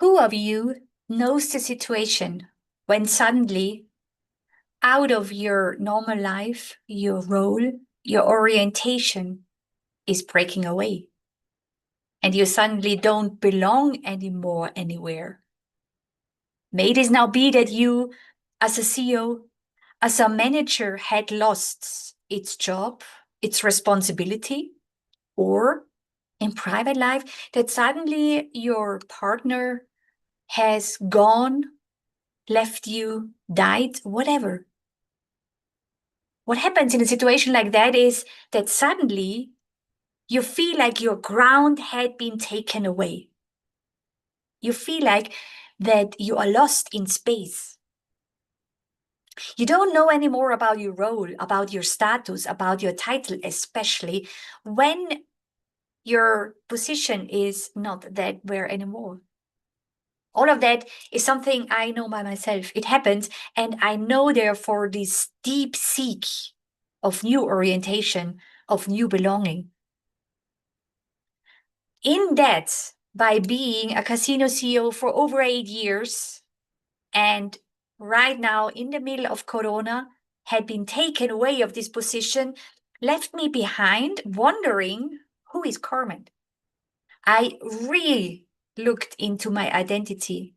Who of you knows the situation when suddenly, out of your normal life, your role, your orientation is breaking away, and you suddenly don't belong anymore anywhere? May it now be that you, as a CEO, as a manager, had lost its job, its responsibility, or in private life, that suddenly your partner has gone, left you, died, whatever. What happens in a situation like that is that suddenly you feel like your ground had been taken away. You feel like that you are lost in space. You don't know anymore about your role, about your status, about your title, especially when your position is not that where anymore. All of that is something I know by myself. It happens, and I know therefore this deep seek of new orientation, of new belonging. In that, by being a casino CEO for over 8 years, and right now in the middle of Corona, had been taken away of this position, left me behind wondering, who is Carmen? I really looked into my identity,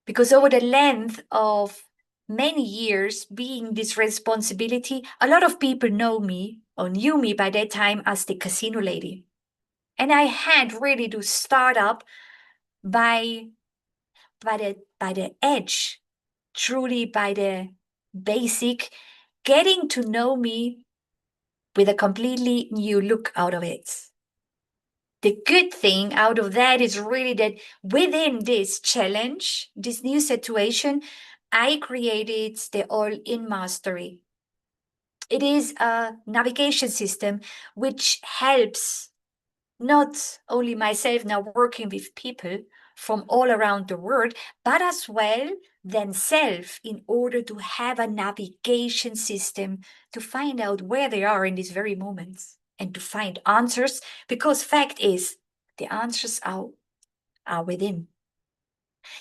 because over the length of many years being this responsibility, a lot of people know me or knew me by that time as the casino lady. And I had really to start up by the edge, truly by the basic, getting to know me with a completely new look out of it. The good thing out of that is really that within this challenge, this new situation, I created the All-in Mastery. It is a navigation system which helps not only myself now working with people from all around the world, but as well themselves, in order to have a navigation system to find out where they are in these very moments and to find answers, because fact is the answers are within.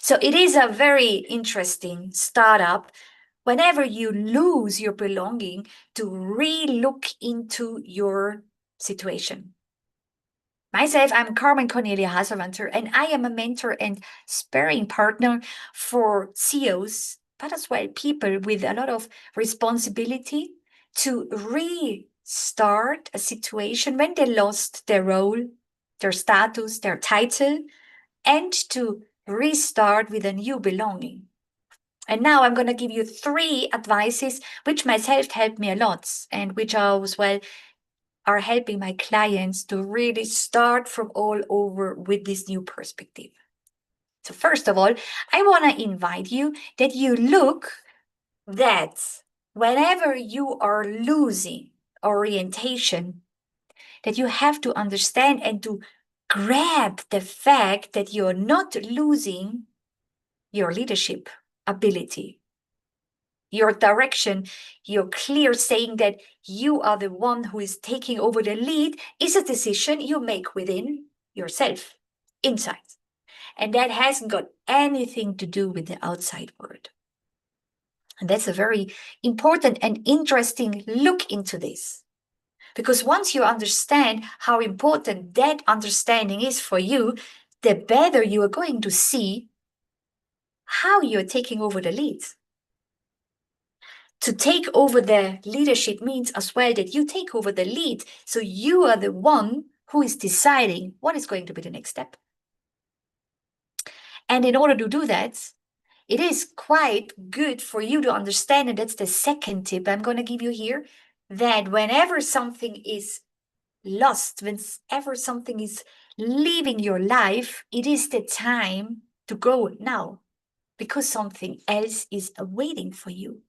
So it is a very interesting startup whenever you lose your belonging to re-look into your situation. Myself, I'm Carmen Cornelia Haselwanter, and I am a mentor and sparring partner for CEOs, but as well people with a lot of responsibility to restart a situation when they lost their role, their status, their title, and to restart with a new belonging. And now I'm going to give you 3 advices which myself helped me a lot, and which are as well are helping my clients to really start from all over with this new perspective. So first of all, I want to invite you that you look that whenever you are losing orientation, that you have to understand and to grab the fact that you're not losing your leadership ability, your direction, your clear saying that you are the one who is taking over the lead is a decision you make within yourself, inside. And that hasn't got anything to do with the outside world. And that's a very important and interesting look into this. Because once you understand how important that understanding is for you, the better you are going to see how you're taking over the lead. To take over the leadership means as well that you take over the lead. So you are the one who is deciding what is going to be the next step. And in order to do that, it is quite good for you to understand, and that's the second tip I'm going to give you here, that whenever something is lost, whenever something is leaving your life, it is the time to go now, because something else is awaiting for you.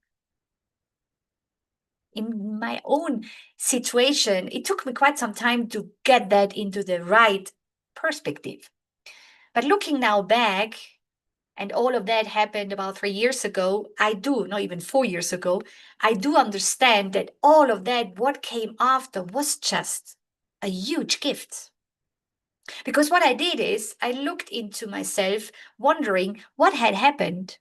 In my own situation, it took me quite some time to get that into the right perspective. But looking now back, and all of that happened about 3 years ago, not even 4 years ago, I do understand that all of that, what came after, was just a huge gift. Because what I did is I looked into myself, wondering what had happened,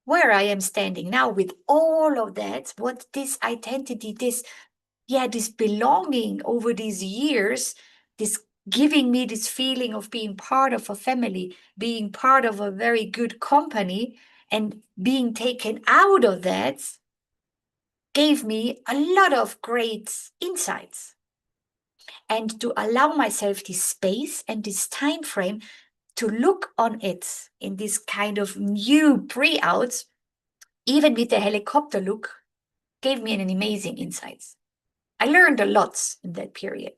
where I am standing now with all of that, what this identity, this belonging over these years, this giving me this feeling of being part of a family, being part of a very good company, and being taken out of that gave me a lot of great insights. And to allow myself this space and this time frame to look on it in this kind of new pre-out, even with the helicopter look, gave me an amazing insights. I learned a lot in that period.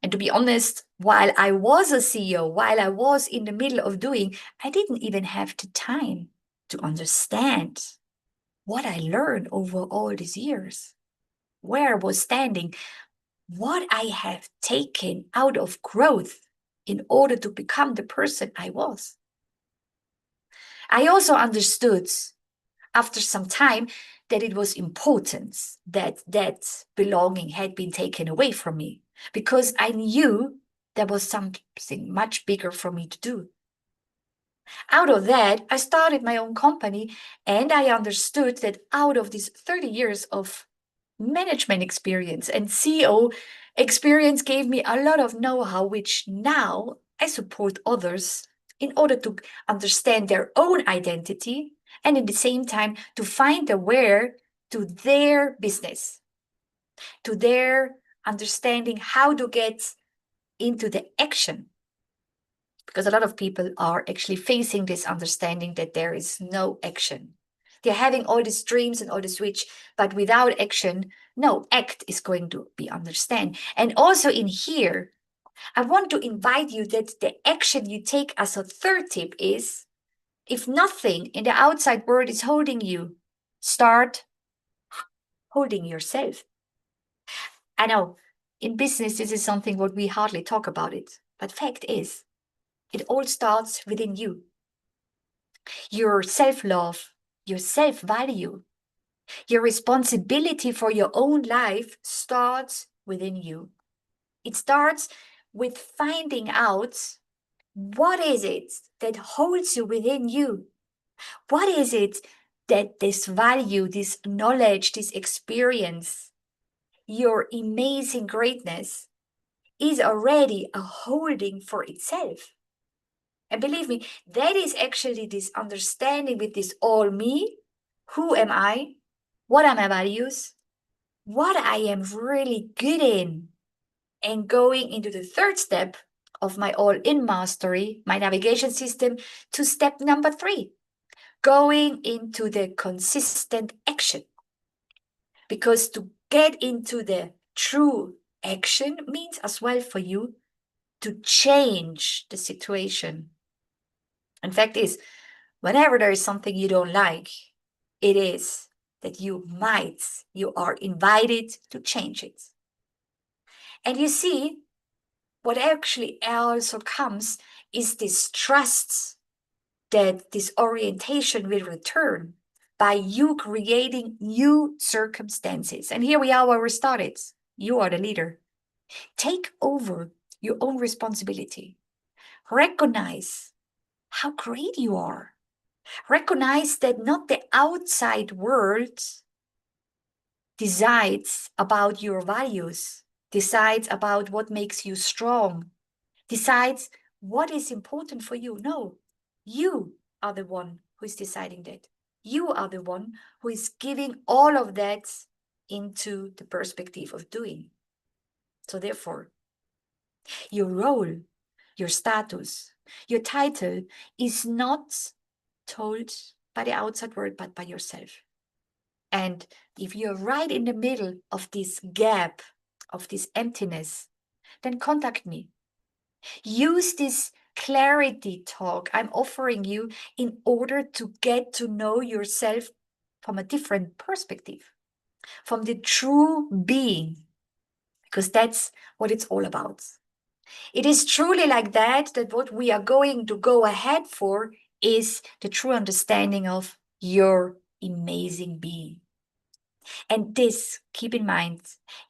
And to be honest, while I was a CEO, while I was in the middle of doing, I didn't even have the time to understand what I learned over all these years, where I was standing, what I have taken out of growth in order to become the person I was. I also understood after some time that it was important that that belonging had been taken away from me, because I knew there was something much bigger for me to do. Out of that, I started my own company, and I understood that out of these 30 years of management experience and CEO experience gave me a lot of know-how, which now I support others in order to understand their own identity and at the same time to find a where to their business, to their understanding how to get into the action. Because a lot of people are actually facing this understanding that there is no action. They're having all these dreams and all this wish, but without action, no act is going to be understand. And also in here, I want to invite you that the action you take as a third tip is, if nothing in the outside world is holding you, start holding yourself. I know in business, this is something what we hardly talk about it, but fact is, it all starts within you. Your self-love, your self-value, your responsibility for your own life starts within you. It starts with finding out what is it that holds you within you. What is it that this value, this knowledge, this experience, your amazing greatness is already a holding for itself. And believe me, that is actually this understanding with this all me. Who am I? What are my values? What I am really good in? And going into the third step of my all-in mastery, my navigation system, to step number 3, going into the consistent action. Because to get into the true action means as well for you to change the situation. And fact is, whenever there is something you don't like, it is that you are invited to change it. And you see, what actually also comes is this trust that this orientation will return by you creating new circumstances. And here we are where we started. You are the leader. Take over your own responsibility. Recognize how great you are. Recognize that not the outside world decides about your values, decides about what makes you strong, decides what is important for you. No, you are the one who is deciding that. You are the one who is giving all of that into the perspective of doing. So therefore, your role, your status, your title is not told by the outside world, but by yourself. And if you're right in the middle of this gap, of this emptiness, then contact me. Use this clarity talk I'm offering you in order to get to know yourself from a different perspective, from the true being, because that's what it's all about. It is truly like that what we are going to go ahead for is the true understanding of your amazing being. And this, keep in mind,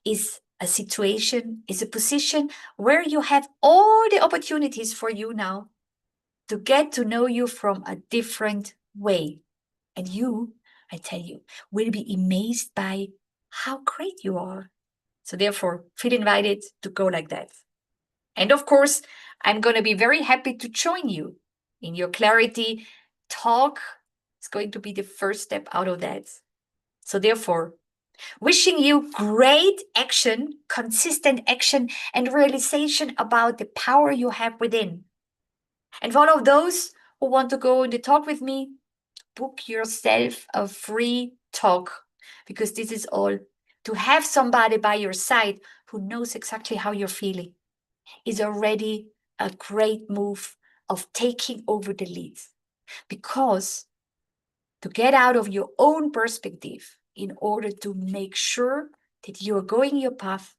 is A situation is a position where you have all the opportunities for you now to get to know you from a different way. And you, I tell you, will be amazed by how great you are. So therefore, feel invited to go like that. And of course, I'm going to be very happy to join you in your clarity talk. It's going to be the first step out of that. So therefore, wishing you great action, consistent action, and realization about the power you have within. And for all of those who want to go in the talk with me, book yourself a free talk, because this is all to have somebody by your side who knows exactly how you're feeling is already a great move of taking over the lead. Because to get out of your own perspective in order to make sure that you are going your path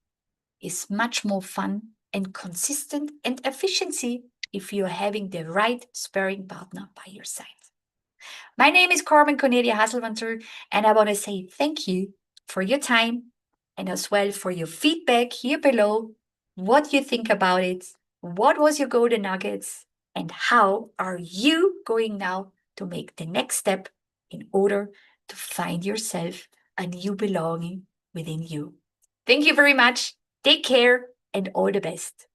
is much more fun and consistent and efficiency if you're having the right sparring partner by your side. My name is Carmen Cornelia Haselwanter, and I want to say thank you for your time and as well for your feedback here below, what you think about it, what was your golden nuggets, and how are you going now to make the next step in order to find yourself a new belonging within you. Thank you very much. Take care and all the best.